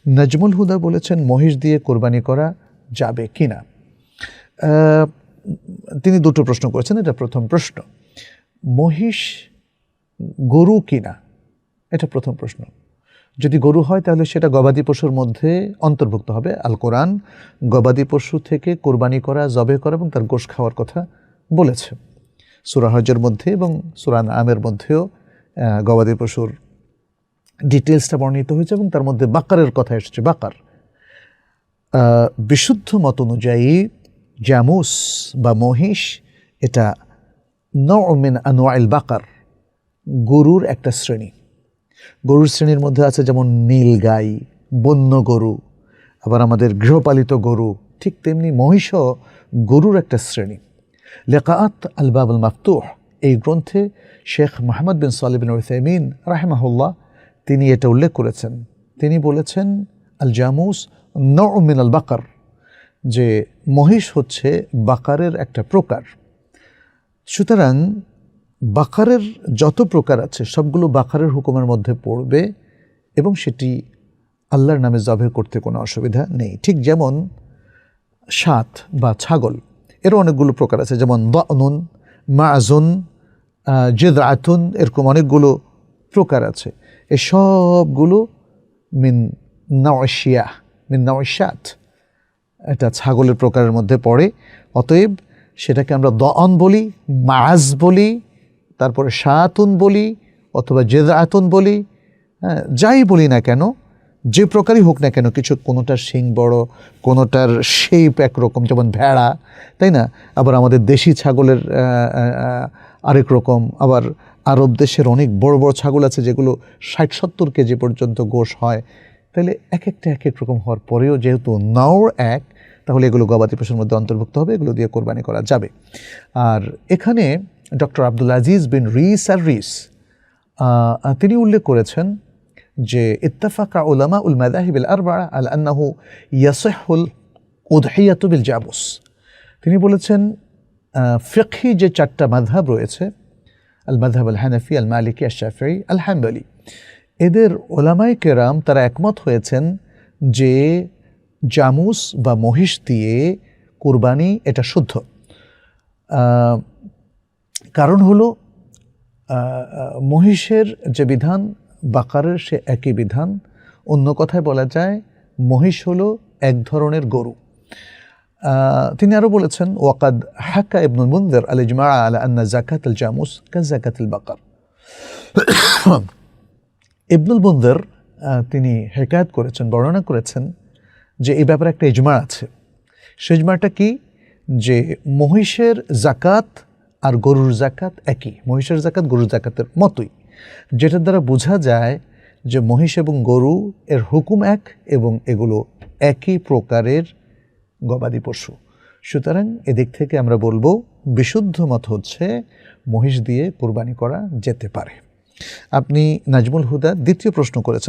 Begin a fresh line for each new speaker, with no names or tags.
নাজমুল হুদা বলেছেন মহিষ দিয়ে কোরবানি করা যাবে কিনা। তিনি দুটো প্রশ্ন করেছেন। এটা প্রথম প্রশ্ন, মহিষ গরু কিনা, এটা প্রথম প্রশ্ন। যদি গরু হয় তাহলে সেটা গবাদি পশুর মধ্যে অন্তর্ভুক্ত হবে। আল কোরআন গবাদি পশু থেকে কোরবানি করা, জবে করা এবং তার গোশত খাওয়ার কথা বলেছে সূরা হজের মধ্যে, এবং সূরা আমের মধ্যেও গবাদি পশুর ডিটেলসটা বর্ণিত হয়েছে এবং তার মধ্যে বাকারের কথা এসেছে। বাকার বিশুদ্ধ মত অনুযায়ী জামুস বা মহিষ এটা নও মিন আনওয়াইল বাকার, গরুর একটা শ্রেণী। গরুর শ্রেণীর মধ্যে আছে যেমন নীল গাই, বন্য গরু, আবার আমাদের গৃহপালিত গরু, ঠিক তেমনি মহিষও গরুর একটা শ্রেণী। লিকাআত আল বাব আল মাফতুহ এই গ্রন্থে শেখ মুহাম্মদ বিন সালিহ বিন উসাইমিন রাহিমাহুল্লাহ তিনি এটা উল্লেখ করেছেন। তিনি বলেছেন আল জামুস নও মিন আল বাকার, যে মহিষ হচ্ছে বাকারের একটা প্রকার। সুতরাং বাকারের যত প্রকার আছে সবগুলো বাকারের হুকুমের মধ্যে পড়বে এবং সেটি আল্লাহর নামে জবে করতে কোনো অসুবিধা নেই। ঠিক যেমন সাত বা ছাগল, এরও অনেকগুলো প্রকার আছে, যেমন দানুন, মাআজুন, জিদআতুন, এরকম অনেকগুলো প্রকার আছে। এই সবগুলো মিন নাওশিয়া, মিন নাওশাত, এটা ছাগলের প্রকারের মধ্যে পড়ে। অতএব সেটাকে আমরা দান বলি, মাআজ বলি, তারপরে শাতুন বলি অথবা জিদআতুন বলি, যাই বলি না কেন, যে প্রকারই হোক না কেন, কিছু কোনোটার শিং বড়, কোনোটার শেপ একরকম, যেমন ভেড়া, তাই না? আবার আমাদের দেশি ছাগলের আরেক রকম, আবার আরব দেশের অনেক বড় বড় ছাগল আছে যেগুলো 60-70 কেজি পর্যন্ত গোশ হয়। তাহলে এক একটা এক এক রকম হওয়ার পরেও যেহেতু নাও এক, তাহলে এগুলো গবাদি পশুর মধ্যে অন্তর্ভুক্ত হবে, এগুলো দিয়ে কোরবানি করা যাবে। আর এখানে ডক্টর আব্দুল আজিজ বিন রিস আর রিস তিনি উল্লেখ করেছেন যে ইত্তাফাকা উলামা উল মাযাহিব আল আরবা'a আলা আন্নাহু ইয়াসিহুল উদহিয়াতু বিল জাবুস। তিনি বলেছেন ফিকহি যে 4টা মাযহাব রয়েছে, আল মাযহাব আল হানাফি, আল মালিকি, আল শাফিঈ, আল হাম্বলি, এদের উলামায়ে কেরাম তারা একমত হয়েছেন যে জামুস বা মহিষ দিয়ে কুরবানি এটা শুদ্ধ। কারণ হলো মহিষের যে বিধান বাকারের সে একই বিধান। অন্য কথায় বলা যায় মহিষ হলো এক ধরনের গরু। তিনি আরও বলেছেন ওয়াকাদ হাকা ইবনুল মুনযির আল ইজমা আলা আন্না যাকাত আল জামুস কা যাকাত আল বাকার। ইবনুল মুনযির তিনি হেকায়াত করেছেন, বর্ণনা করেছেন যে এই ব্যাপারে একটা ইজমা আছে। সেই ইজমাটা কি, যে মহিষের জাকাত আর গরুর জাকাত একই, মহিষের জাকাত গরুর জাকাতের মতোই, যেটার দ্বারা বোঝা যায় যে মহিষ এবং গরু এর হুকুম এক এবং এগুলো একই প্রকারের গবাদি পশু। সুতরাং এদিক থেকে আমরা বলবো বিশুদ্ধ মত হচ্ছে মহিষ দিয়ে কুরবানি করা যেতে পারে। আপনি নাজমুল হুদা দ্বিতীয় প্রশ্ন করেছেন।